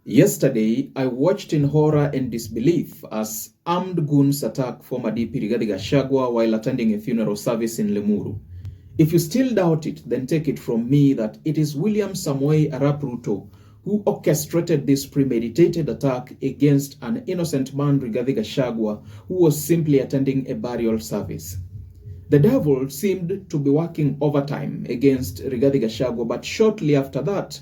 Yesterday, I watched in horror and disbelief as armed goons attack former DP Rigathi Gachagua while attending a funeral service in Limuru. If you still doubt it, then take it from me that it is William Samoei Arap Ruto who orchestrated this premeditated attack against an innocent man, Rigathi Gachagua, who was simply attending a burial service. The devil seemed to be working overtime against Rigathi Gachagua, but shortly after that,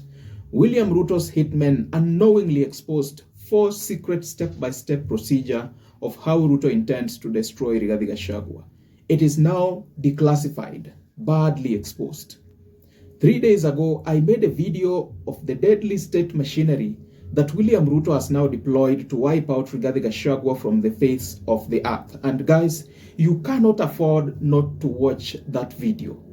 William Ruto's hitmen unknowingly exposed 4 secret step-by-step procedure of how Ruto intends to destroy Rigathi Gachagua. It is now declassified, badly exposed. 3 days ago, I made a video of the deadly state machinery that William Ruto has now deployed to wipe out Rigathi Gachagua from the face of the earth. And guys, you cannot afford not to watch that video.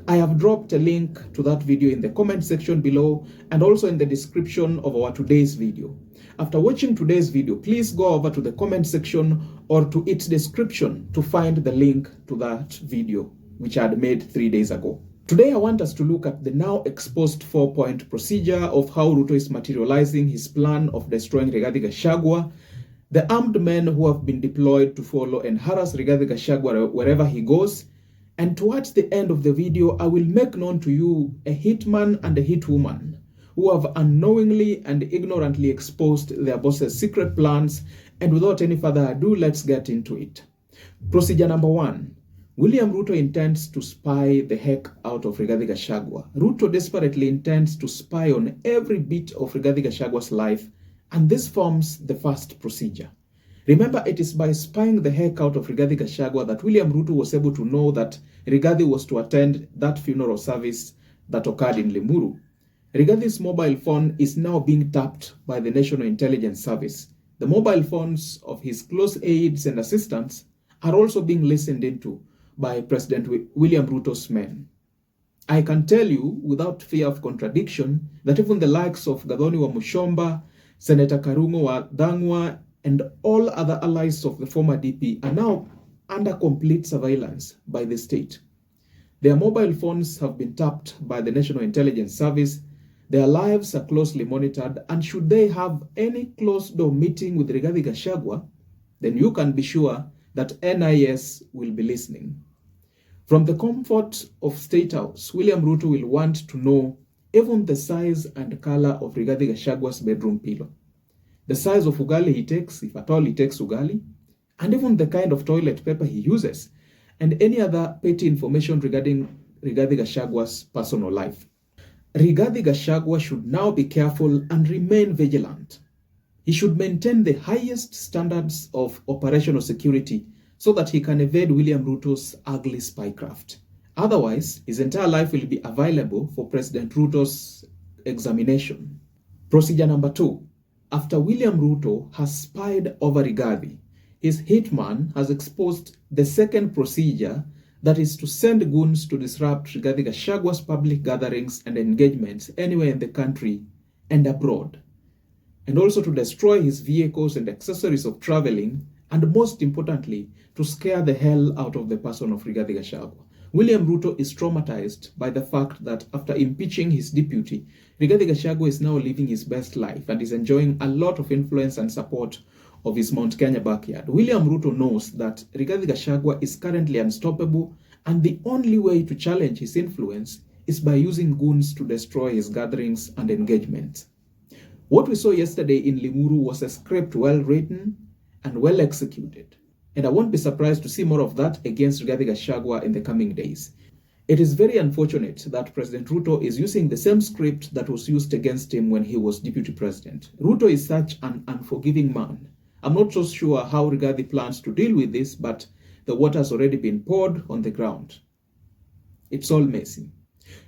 I have dropped a link to that video in the comment section below and also in the description of our today's video. After watching today's video, please go over to the comment section or to its description to find the link to that video which I had made 3 days ago. Today I want us to look at the now exposed 4-point procedure of how Ruto is materializing his plan of destroying Rigathi Gachagua, the armed men who have been deployed to follow and harass Rigathi Gachagua wherever he goes. And towards the end of the video, I will make known to you a hitman and a hitwoman who have unknowingly and ignorantly exposed their boss's secret plans. And without any further ado, let's get into it. Procedure number 1. William Ruto intends to spy the heck out of Rigathi Gachagua. Ruto desperately intends to spy on every bit of Rigathi Gachagua's life, and this forms the first procedure. Remember, it is by spying the heck out of Rigathi Gachagua that William Ruto was able to know that Rigathi was to attend that funeral service that occurred in Limuru. Rigathi's mobile phone is now being tapped by the National Intelligence Service. The mobile phones of his close aides and assistants are also being listened into by President William Ruto's men. I can tell you without fear of contradiction that even the likes of Gathoni wa Mushomba, Senator Karungo wa Dangwa, and all other allies of the former DP are now under complete surveillance by the state. Their mobile phones have been tapped by the National Intelligence Service, their lives are closely monitored, and should they have any closed-door meeting with Rigathi Gachagua, then you can be sure that NIS will be listening. From the comfort of State House, William Ruto will want to know even the size and color of Rigathi Gachagua's bedroom pillow, the size of ugali he takes, if at all he takes ugali, and even the kind of toilet paper he uses, and any other petty information regarding Rigathi Gachagua's personal life. Rigathi Gachagua should now be careful and remain vigilant. He should maintain the highest standards of operational security so that he can evade William Ruto's ugly spycraft. Otherwise, his entire life will be available for President Ruto's examination. Procedure number 2. After William Ruto has spied over Rigathi, his hitman has exposed the second procedure, that is to send goons to disrupt Rigathi Gachagua's public gatherings and engagements anywhere in the country and abroad, and also to destroy his vehicles and accessories of traveling, and most importantly, to scare the hell out of the person of Rigathi Gachagua. William Ruto is traumatized by the fact that after impeaching his deputy, Rigathi Gachagua is now living his best life and is enjoying a lot of influence and support of his Mount Kenya backyard. William Ruto knows that Rigathi Gachagua is currently unstoppable, and the only way to challenge his influence is by using goons to destroy his gatherings and engagements. What we saw yesterday in Limuru was a script well written and well executed, and I won't be surprised to see more of that against Rigathi Gachagua in the coming days. It is very unfortunate that President Ruto is using the same script that was used against him when he was deputy president. Ruto is such an unforgiving man. I'm not so sure how Rigathi plans to deal with this, but the water has already been poured on the ground. It's all messy.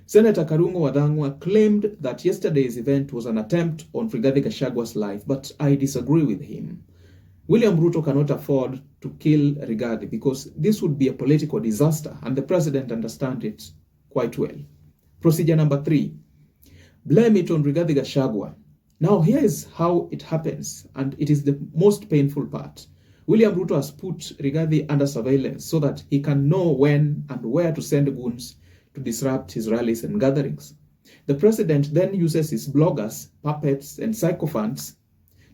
Senator Karungo wa Dangwa claimed that yesterday's event was an attempt on Rigathi Gachagua's life, but I disagree with him. William Ruto cannot afford to kill Rigathi because this would be a political disaster, and the president understands it quite well. Procedure number 3. Blame it on Rigathi Gachagua. Now here is how it happens, and it is the most painful part. William Ruto has put Rigathi under surveillance so that he can know when and where to send goons to disrupt his rallies and gatherings. The president then uses his bloggers, puppets, and sycophants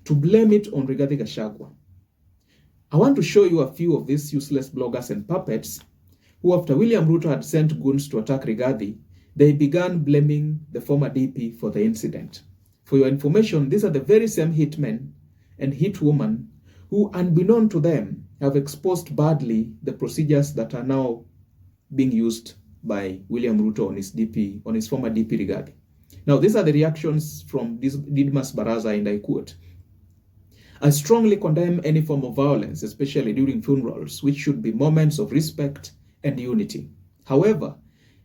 to blame it on Rigathi Gachagua. I want to show you a few of these useless bloggers and puppets who, after William Ruto had sent goons to attack Rigathi, they began blaming the former DP for the incident. For your information, these are the very same hitmen and hitwomen who, unbeknown to them, have exposed badly the procedures that are now being used by William Ruto on his former DP Rigathi. Now, these are the reactions from Didmas Baraza, and I quote, "I strongly condemn any form of violence, especially during funerals, which should be moments of respect and unity. However,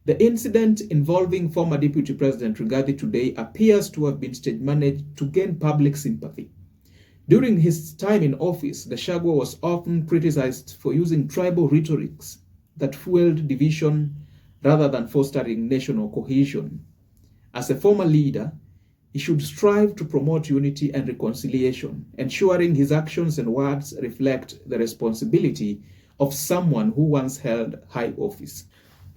the incident involving former Deputy President Rigathi today appears to have been stage managed to gain public sympathy. During his time in office, Gachagua was often criticized for using tribal rhetorics that fueled division rather than fostering national cohesion. As a former leader, he should strive to promote unity and reconciliation, ensuring his actions and words reflect the responsibility of someone who once held high office.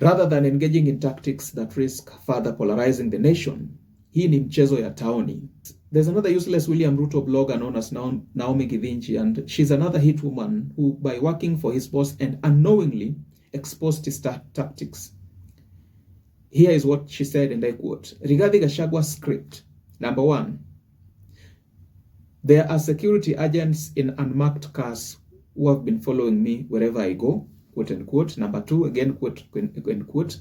Rather than engaging in tactics that risk further polarizing the nation, hii ni mchezo ya taoni." There's another useless William Ruto blogger known as Naomi Githinji, and she's another hit woman who, by working for his boss and unknowingly, exposed his tactics. Here is what she said, and I quote, "Rigathi Gachagua's script. Number 1, there are security agents in unmarked cars who have been following me wherever I go, quote unquote. Number 2, again, quote unquote,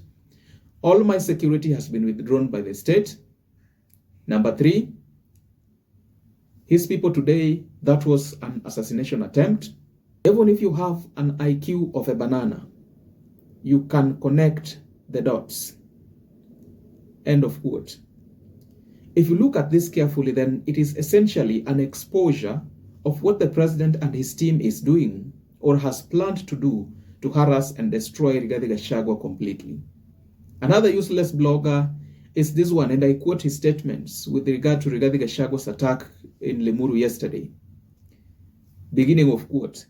all my security has been withdrawn by the state. Number 3, his people today, that was an assassination attempt. Even if you have an IQ of a banana, you can connect the dots." End of quote. If you look at this carefully, then it is essentially an exposure of what the president and his team is doing or has planned to do to harass and destroy Rigathi Gachagua completely. Another useless blogger is this one, and I quote his statements with regard to Rigathi Gachagua's attack in Limuru yesterday. Beginning of quote,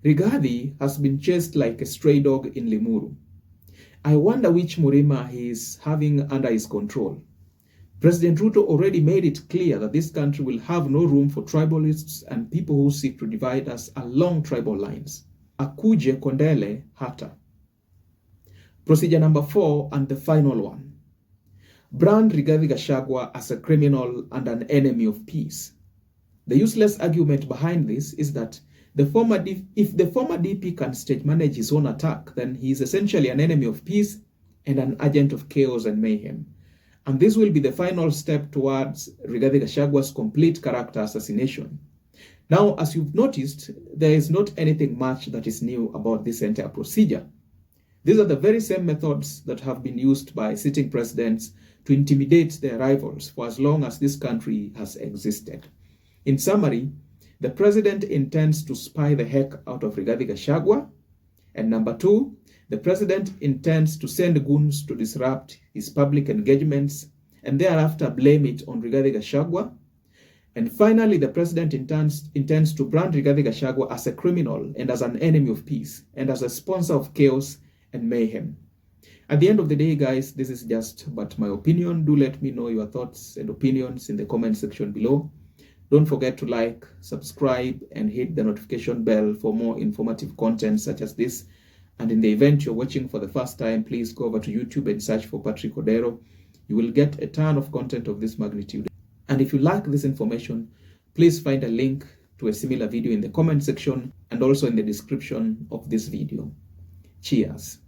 "Rigathi has been chased like a stray dog in Limuru. I wonder which Murima he is having under his control. President Ruto already made it clear that this country will have no room for tribalists and people who seek to divide us along tribal lines. Akuje Kondele hata." Procedure number 4 and the final one. Brand Rigathi Gachagua as a criminal and an enemy of peace. The useless argument behind this is that if the former DP can stage manage his own attack, then he is essentially an enemy of peace and an agent of chaos and mayhem. And this will be the final step towards Rigathi Gachagua's complete character assassination. Now, as you've noticed, there is not anything much that is new about this entire procedure. These are the very same methods that have been used by sitting presidents to intimidate their rivals for as long as this country has existed. In summary, the president intends to spy the heck out of Rigathi Gachagua. And number 2, the president intends to send goons to disrupt his public engagements and thereafter blame it on Rigathi Gachagua. And finally, the president intends to brand Rigathi Gachagua as a criminal and as an enemy of peace and as a sponsor of chaos and mayhem. At the end of the day, guys, this is just but my opinion. Do let me know your thoughts and opinions in the comment section below. Don't forget to like, subscribe, and hit the notification bell for more informative content such as this. And in the event you're watching for the first time, please go over to YouTube and search for Patrick Odero. You will get a ton of content of this magnitude. And if you like this information, please find a link to a similar video in the comment section and also in the description of this video. Cheers.